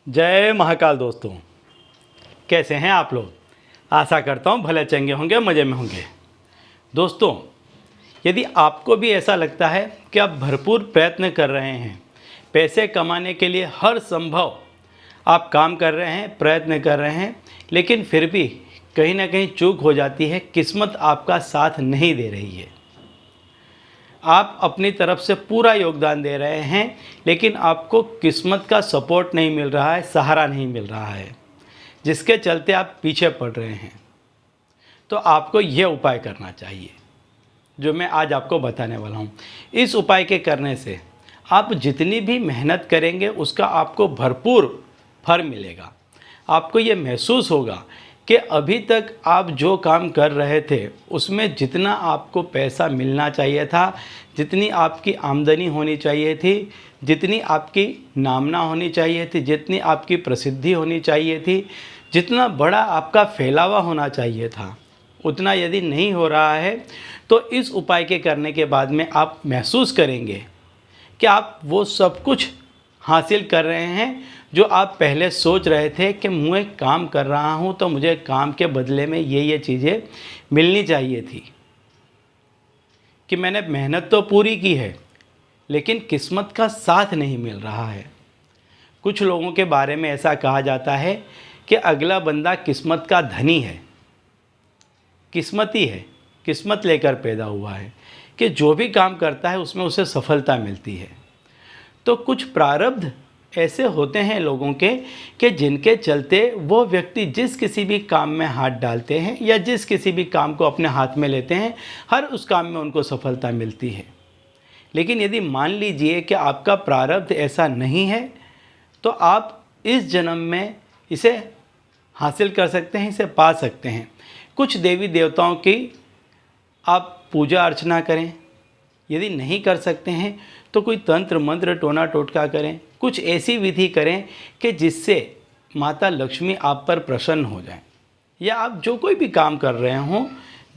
जय महाकाल दोस्तों, कैसे हैं आप लोग। आशा करता हूँ भले चंगे होंगे, मज़े में होंगे। दोस्तों, यदि आपको भी ऐसा लगता है कि आप भरपूर प्रयत्न कर रहे हैं, पैसे कमाने के लिए हर संभव आप काम कर रहे हैं, प्रयत्न कर रहे हैं, लेकिन फिर भी कहीं ना कहीं चूक हो जाती है, किस्मत आपका साथ नहीं दे रही है। आप अपनी तरफ से पूरा योगदान दे रहे हैं, लेकिन आपको किस्मत का सपोर्ट नहीं मिल रहा है, सहारा नहीं मिल रहा है, जिसके चलते आप पीछे पड़ रहे हैं। तो आपको यह उपाय करना चाहिए जो मैं आज आपको बताने वाला हूँ। इस उपाय के करने से आप जितनी भी मेहनत करेंगे उसका आपको भरपूर फल मिलेगा। आपको ये महसूस होगा कि अभी तक आप जो काम कर रहे थे उसमें जितना आपको पैसा मिलना चाहिए था, जितनी आपकी आमदनी होनी चाहिए थी, जितनी आपकी नामना होनी चाहिए थी, जितनी आपकी प्रसिद्धि होनी चाहिए थी, जितना बड़ा आपका फैलावा होना चाहिए था, उतना यदि नहीं हो रहा है तो इस उपाय के करने के बाद में आप महसूस करेंगे कि आप वो सब कुछ हासिल कर रहे हैं जो आप पहले सोच रहे थे कि मैं काम कर रहा हूं तो मुझे काम के बदले में ये चीज़ें मिलनी चाहिए थी, कि मैंने मेहनत तो पूरी की है लेकिन किस्मत का साथ नहीं मिल रहा है। कुछ लोगों के बारे में ऐसा कहा जाता है कि अगला बंदा किस्मत का धनी है, किस्मती है, किस्मत लेकर पैदा हुआ है, कि जो भी काम करता है उसमें उसे सफलता मिलती है। तो कुछ प्रारब्ध ऐसे होते हैं लोगों के कि जिनके चलते वो व्यक्ति जिस किसी भी काम में हाथ डालते हैं या जिस किसी भी काम को अपने हाथ में लेते हैं, हर उस काम में उनको सफलता मिलती है। लेकिन यदि मान लीजिए कि आपका प्रारब्ध ऐसा नहीं है तो आप इस जन्म में इसे हासिल कर सकते हैं, इसे पा सकते हैं। कुछ देवी देवताओं की आप पूजा अर्चना करें, यदि नहीं कर सकते हैं तो कोई तंत्र मंत्र टोना टोटका करें, कुछ ऐसी विधि करें कि जिससे माता लक्ष्मी आप पर प्रसन्न हो जाए। या आप जो कोई भी काम कर रहे हों,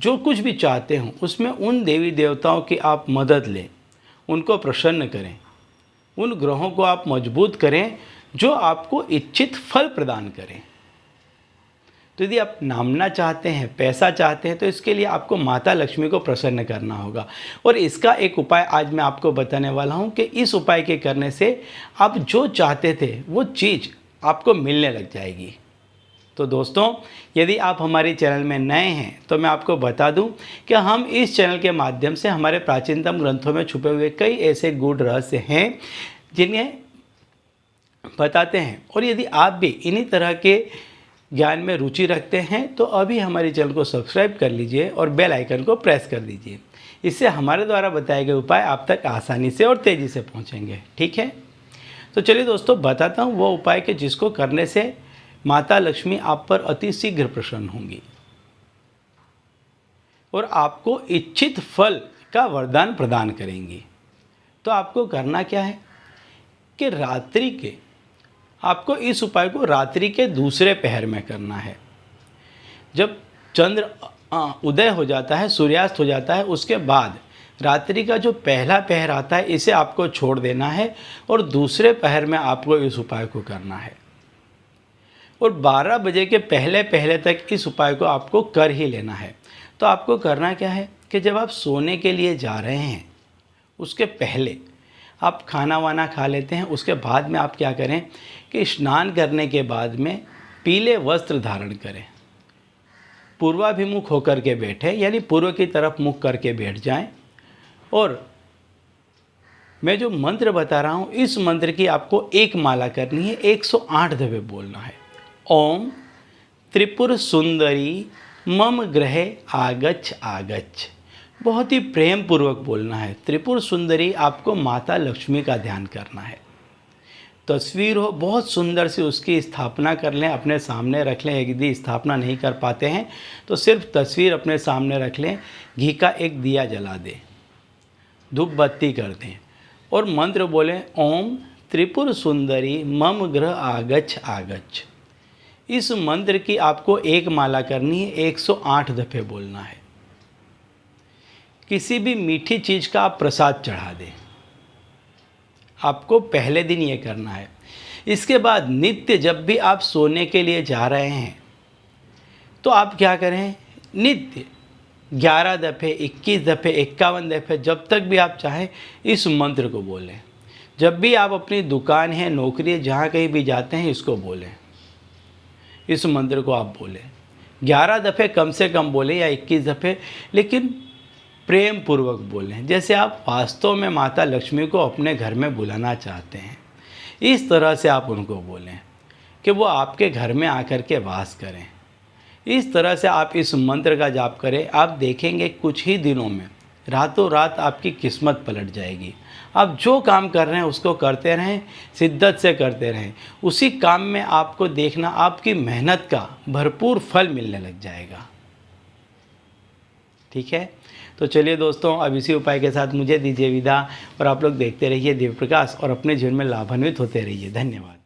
जो कुछ भी चाहते हों, उसमें उन देवी देवताओं की आप मदद लें, उनको प्रसन्न करें, उन ग्रहों को आप मजबूत करें जो आपको इच्छित फल प्रदान करें। तो यदि आप नामना चाहते हैं, पैसा चाहते हैं, तो इसके लिए आपको माता लक्ष्मी को प्रसन्न करना होगा। और इसका एक उपाय आज मैं आपको बताने वाला हूं कि इस उपाय के करने से आप जो चाहते थे वो चीज़ आपको मिलने लग जाएगी। तो दोस्तों, यदि आप हमारे चैनल में नए हैं तो मैं आपको बता दूं कि हम इस चैनल के माध्यम से हमारे प्राचीनतम ग्रंथों में छुपे हुए कई ऐसे गूढ़ रहस्य हैं जिन्हें बताते हैं। और यदि आप भी इन्हीं तरह के ज्ञान में रुचि रखते हैं तो अभी हमारे चैनल को सब्सक्राइब कर लीजिए और बेल आइकन को प्रेस कर दीजिए। इससे हमारे द्वारा बताए गए उपाय आप तक आसानी से और तेज़ी से पहुंचेंगे। ठीक है, तो चलिए दोस्तों, बताता हूं वो उपाय के जिसको करने से माता लक्ष्मी आप पर अति शीघ्र प्रसन्न होंगी और आपको इच्छित फल का वरदान प्रदान करेंगी। तो आपको करना क्या है कि रात्रि के आपको इस उपाय को रात्रि के दूसरे पहर में करना है। जब चंद्र उदय हो जाता है, सूर्यास्त हो जाता है, उसके बाद रात्रि का जो पहला पहर आता है इसे आपको छोड़ देना है और दूसरे पहर में आपको इस उपाय को करना है। और 12 बजे के पहले पहले तक इस उपाय को आपको कर ही लेना है। तो आपको करना क्या है कि जब आप सोने के लिए जा रहे हैं उसके पहले आप खाना वाना खा लेते हैं, उसके बाद में आप क्या करें कि स्नान करने के बाद में पीले वस्त्र धारण करें, पूर्वाभिमुख होकर के बैठे, यानी पूर्व की तरफ मुख करके बैठ जाएं। और मैं जो मंत्र बता रहा हूँ इस मंत्र की आपको एक माला करनी है, 108 दफ़े बोलना है। ओम त्रिपुर सुंदरी मम गृहे आगच्छ आगच्छ। बहुत ही प्रेम पूर्वक बोलना है। त्रिपुर सुंदरी आपको माता लक्ष्मी का ध्यान करना है। तस्वीर हो बहुत सुंदर सी, उसकी स्थापना कर लें, अपने सामने रख लें। यदि स्थापना नहीं कर पाते हैं तो सिर्फ तस्वीर अपने सामने रख लें, घी का एक दिया जला दें, धूप बत्ती कर दें और मंत्र बोलें, ओम त्रिपुर सुंदरी मम गृह आगच्छ आगच्छ। इस मंत्र की आपको एक माला करनी है, 108 दफ़े बोलना है। किसी भी मीठी चीज़ का आप प्रसाद चढ़ा दें। आपको पहले दिन ये करना है। इसके बाद नित्य जब भी आप सोने के लिए जा रहे हैं तो आप क्या करें, नित्य 11 दफ़े, 21 दफ़े, 51 दफ़े, जब तक भी आप चाहें इस मंत्र को बोलें। जब भी आप अपनी दुकान है, नौकरी है, जहाँ कहीं भी जाते हैं, इसको बोलें, इस मंत्र को आप बोलें। 11 दफ़े कम से कम बोलें या 21 दफ़े, लेकिन प्रेम पूर्वक बोलें, जैसे आप वास्तव में माता लक्ष्मी को अपने घर में बुलाना चाहते हैं। इस तरह से आप उनको बोलें कि वो आपके घर में आकर के वास करें। इस तरह से आप इस मंत्र का जाप करें, आप देखेंगे कुछ ही दिनों में रातों रात आपकी किस्मत पलट जाएगी। आप जो काम कर रहे हैं उसको करते रहें, शिद्दत से करते रहें। उसी काम में आपको देखना आपकी मेहनत का भरपूर फल मिलने लग जाएगा। ठीक है, तो चलिए दोस्तों, अब इसी उपाय के साथ मुझे दीजिए विदा और आप लोग देखते रहिए दिव्य प्रकाश और अपने जीवन में लाभान्वित होते रहिए। धन्यवाद।